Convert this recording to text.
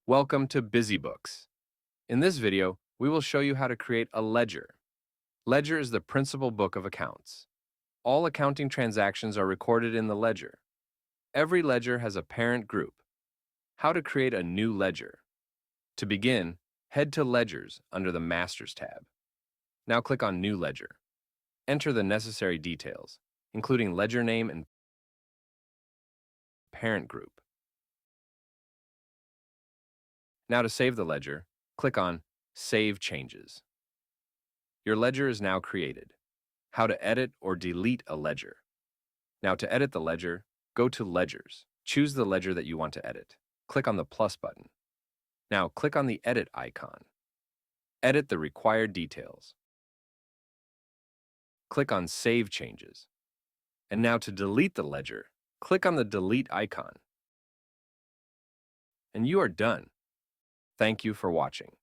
Welcome to BusyBooks. In this video, we will show you how to create a ledger. Ledger is the principal book of accounts. All accounting transactions are recorded in the ledger. Every ledger has a parent group. How to create a new ledger. To begin, head to Ledgers under the Masters tab. Now click on New Ledger. Enter the necessary details, including ledger name and parent group. Now to save the ledger, click on Save Changes. Your ledger is now created. How to edit or delete a ledger. Now to edit the ledger, go to Ledgers. Choose the ledger that you want to edit. Click on the plus button. Now click on the edit icon. Edit the required details. Click on Save Changes. And now to delete the ledger, click on the delete icon. And you are done. Thank you for watching.